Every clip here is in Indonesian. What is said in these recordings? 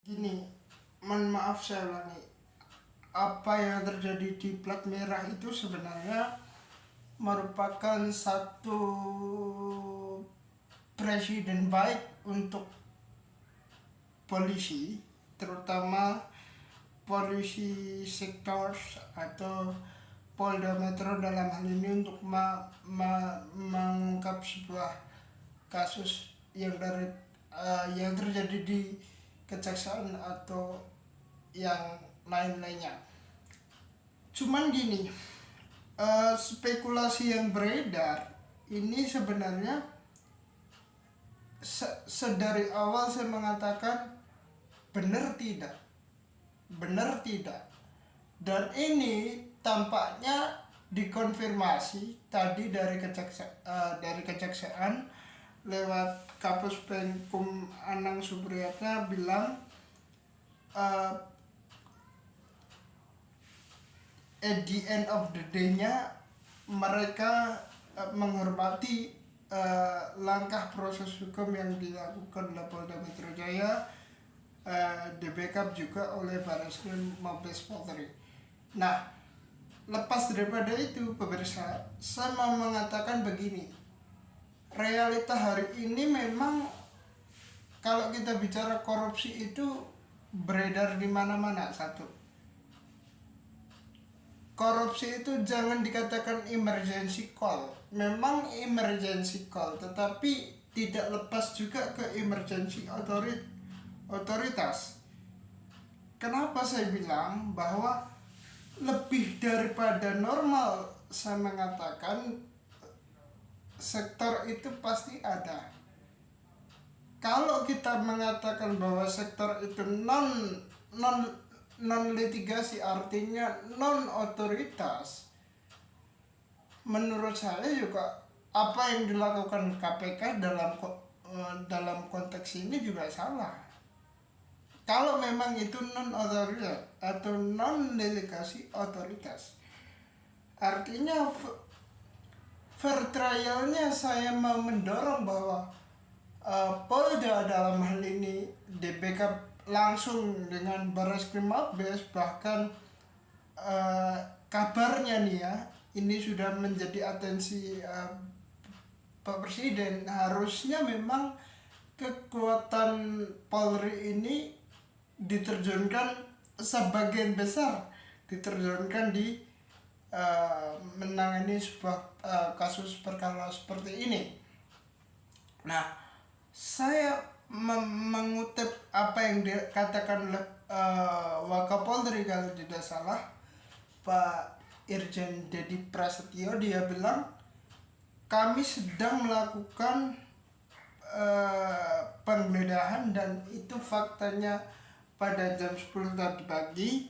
Gini, mohon maaf saya ulangi. Apa yang terjadi di plat merah itu sebenarnya merupakan satu presiden baik untuk polisi, terutama polisi sektor atau Polda Metro dalam hal ini untuk mengungkap sebuah kasus yang terjadi di kejaksaan atau yang lain-lainnya. Cuman gini, spekulasi yang beredar ini sebenarnya sedari awal saya mengatakan benar tidak, benar tidak, dan ini tampaknya dikonfirmasi tadi dari kejaksaan lewat Kapus Penkum Anang Supriyatna bilang uh, at the end of the day-nya mereka menghormati langkah proses hukum yang dilakukan oleh Polda Metro Jaya, di backup juga oleh Barreskrim Mabes Polri. Nah, lepas daripada itu pemirsa, saya mau mengatakan begini, realita hari ini memang kalau kita bicara korupsi itu beredar di mana-mana. Satu, korupsi itu jangan dikatakan emergency call. Memang emergency call, tetapi tidak lepas juga ke emergency otoritas. Kenapa saya bilang bahwa lebih daripada normal, saya mengatakan sektor itu pasti ada. Kalau kita mengatakan bahwa sektor itu non litigasi, artinya non otoritas, menurut saya juga apa yang dilakukan KPK dalam konteks ini juga salah. Kalau memang itu non otoritas atau non delegasi otoritas, artinya fair trialnya saya mau mendorong bahwa Polda dalam hal ini di backup langsung dengan Barreskrim Mabes. Bahkan kabarnya nih ya, ini sudah menjadi atensi Pak Presiden. Harusnya memang kekuatan Polri ini diterjunkan, sebagian besar diterjunkan di menangani sebuah kasus perkara seperti ini. Nah, saya mengutip apa yang dikatakan oleh Wakapolri kalau tidak salah, Pak Irjen Dedi Prasetyo. Dia bilang kami sedang melakukan penggeledahan dan itu faktanya pada jam 10 tadi pagi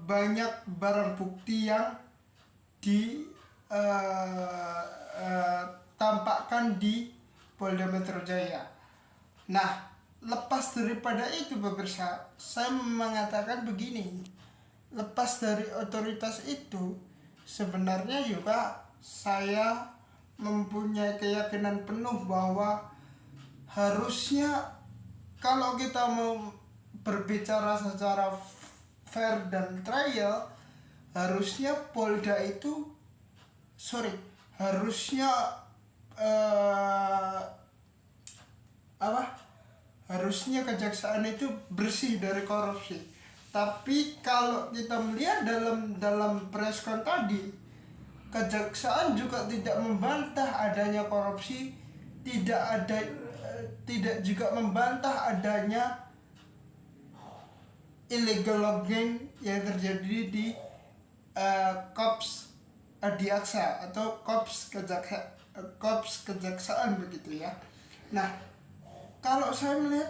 banyak barang bukti yang ditampakkan di Polda Metro Jaya. Nah, lepas daripada itu pemirsa, saya mengatakan begini, lepas dari otoritas itu, sebenarnya juga saya mempunyai keyakinan penuh bahwa harusnya kalau kita mau berbicara secara fair dan trial, harusnya Polda itu harusnya harusnya kejaksaan itu bersih dari korupsi. Tapi kalau kita melihat dalam preskon tadi, kejaksaan juga tidak membantah adanya korupsi, tidak juga membantah adanya illegal logging yang terjadi di Kops Adiaksa atau Kops Kejaksaan begitu ya. Nah, kalau saya melihat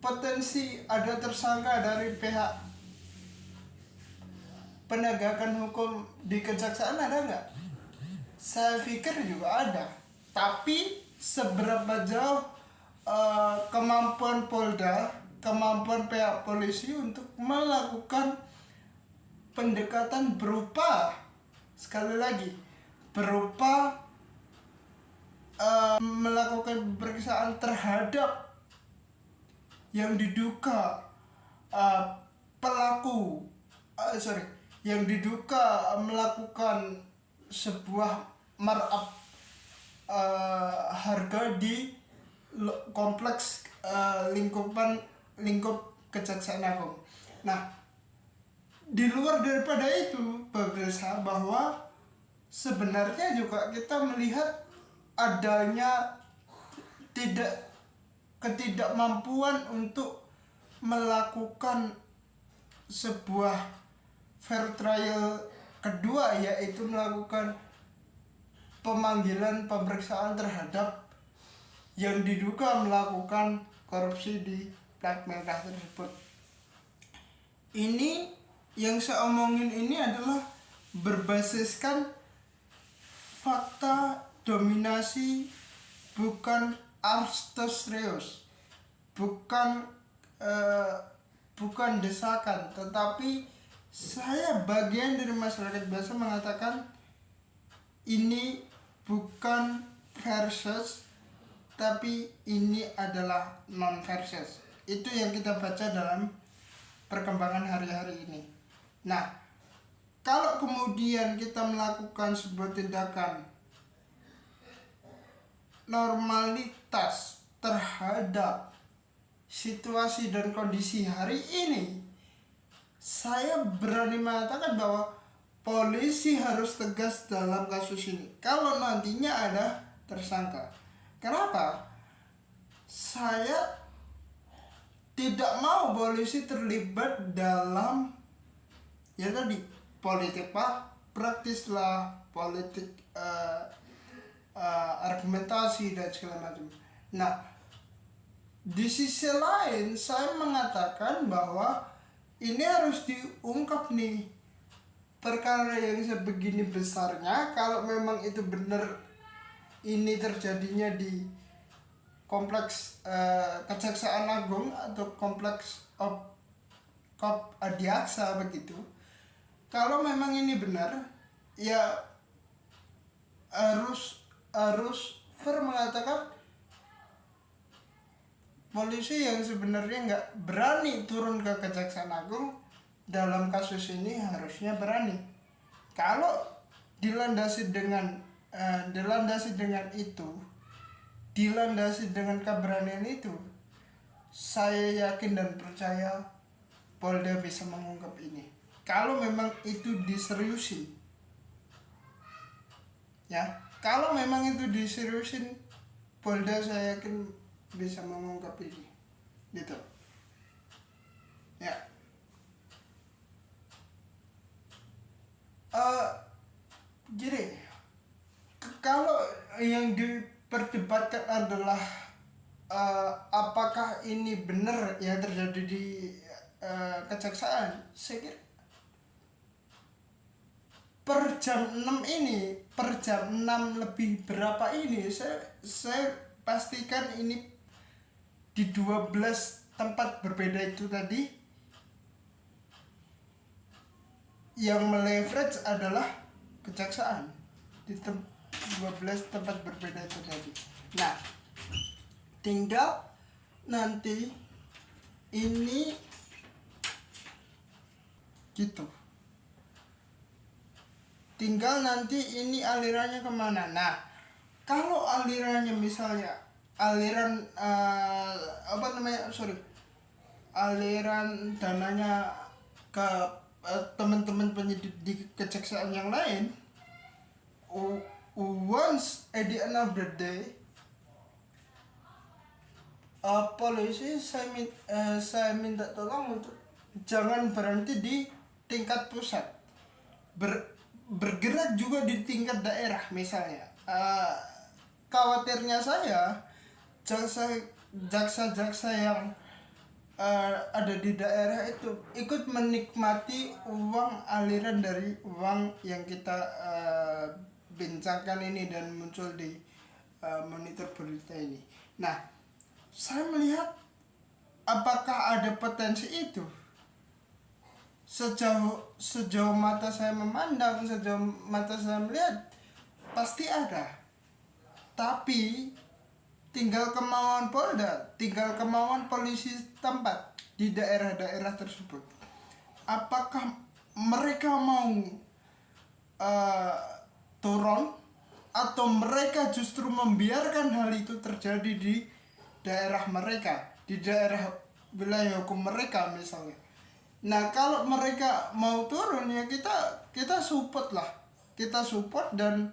potensi ada tersangka dari pihak penegakan hukum di kejaksaan, ada nggak? Saya pikir juga ada. Tapi seberapa jauh kemampuan Polda, kemampuan pihak polisi untuk melakukan pendekatan berupa, sekali lagi, berupa melakukan pemeriksaan terhadap yang diduga uh, pelaku yang diduga melakukan sebuah markup harga di kompleks lingkup Kejaksaan Agung. Nah, di luar daripada itu, pemirsa, bahwa sebenarnya juga kita melihat adanya ketidakmampuan untuk melakukan sebuah fair trial kedua, yaitu melakukan pemeriksaan terhadap yang diduga melakukan korupsi di plat merah tersebut. Ini yang saya omongin ini adalah berbasiskan fakta dominasi, bukan arstos reus, bukan desakan, tetapi saya bagian dari masyarakat biasa mengatakan ini bukan versus, tapi ini adalah non versus. Itu yang kita baca dalam perkembangan hari-hari ini. Nah, kalau kemudian kita melakukan sebuah tindakan normalitas terhadap situasi dan kondisi hari ini, saya berani mengatakan bahwa polisi harus tegas dalam kasus ini kalau nantinya ada tersangka. Kenapa? Saya tidak mau polisi terlibat dalam ya tadi politik praktis lah, politik argumentasi dan segala macam. Nah, di sisi lain saya mengatakan bahwa ini harus diungkap nih, perkara yang sebegini besarnya. Kalau memang itu benar ini terjadinya di kompleks Kejaksaan Agung atau kompleks Adiaksa begitu, kalau memang ini benar, ya harus fair mengatakan polisi yang sebenarnya nggak berani turun ke Kejaksaan Agung dalam kasus ini harusnya berani. Kalau dilandasi dengan keberanian itu, saya yakin dan percaya Polda bisa mengungkap ini. Kalau memang itu diseriusin, ya, kalau memang itu diseriusin, Polda saya yakin bisa mengungkap ini, gitu. Ya. Jadi kalau yang diperdebatkan adalah apakah ini benar yang terjadi di kejaksaan, saya kira per jam 6 lebih berapa ini, saya pastikan ini di 12 tempat berbeda itu tadi yang meleverage adalah kejaksaan di 12 tempat berbeda itu tadi. Nah, tinggal nanti ini gitu, tinggal nanti ini alirannya kemana. Nah, kalau alirannya misalnya aliran aliran dananya ke teman-teman penyidik di kejaksaan yang lain, once at the end of the day polisi saya minta tolong untuk jangan berhenti di tingkat pusat, bergerak juga di tingkat daerah. Misalnya khawatirnya saya jaksa-jaksa yang ada di daerah itu ikut menikmati aliran dari uang yang kita bincangkan ini dan muncul di monitor berita ini. Nah, saya melihat apakah ada potensi itu. Sejauh mata saya memandang, sejauh mata saya melihat, pasti ada. Tapi tinggal kemauan Polda, tinggal kemauan polisi tempat di daerah-daerah tersebut. Apakah mereka mau turun, atau mereka justru membiarkan hal itu terjadi di daerah mereka, di daerah wilayah hukum mereka misalnya. Nah, kalau mereka mau turun ya kita support lah, kita support dan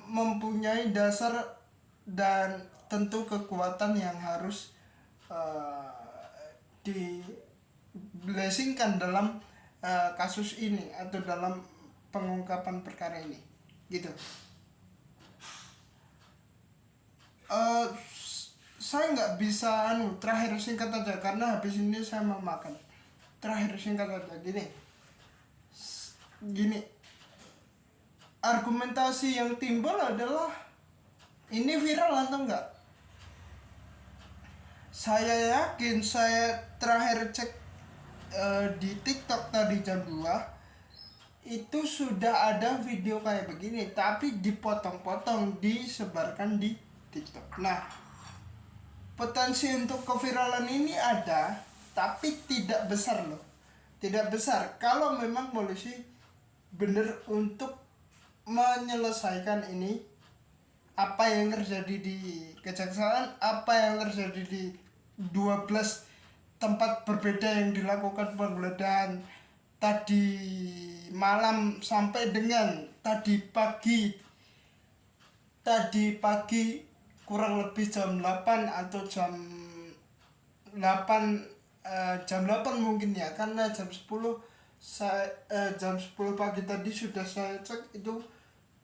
mempunyai dasar dan tentu kekuatan yang harus diblessingkan dalam kasus ini atau dalam pengungkapan perkara ini, gitu. Saya nggak bisa terakhir singkat aja karena habis ini saya mau makan. Terakhir singkat aja gini, argumentasi yang timbul adalah ini viral atau enggak. Saya yakin, saya terakhir cek di TikTok tadi jam 2 itu sudah ada video kayak begini, tapi dipotong-potong disebarkan di TikTok. Nah, potensi untuk keviralan ini ada, tapi tidak besar loh. Tidak besar kalau memang polisi benar untuk menyelesaikan ini. Apa yang terjadi di kejaksaan, apa yang terjadi di 12 tempat berbeda yang dilakukan penggeledahan tadi malam sampai dengan tadi pagi kurang lebih jam 8 atau jam 8 jam 8 mungkin ya, karena jam 10 jam 10 pagi tadi sudah saya cek itu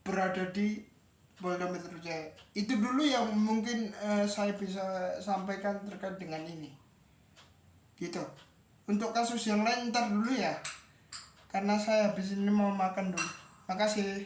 berada di Polda Metro Jaya. Itu dulu yang mungkin saya bisa sampaikan terkait dengan ini, gitu. Untuk kasus yang lain ntar dulu ya, karena saya habis ini mau makan dulu. Makasih.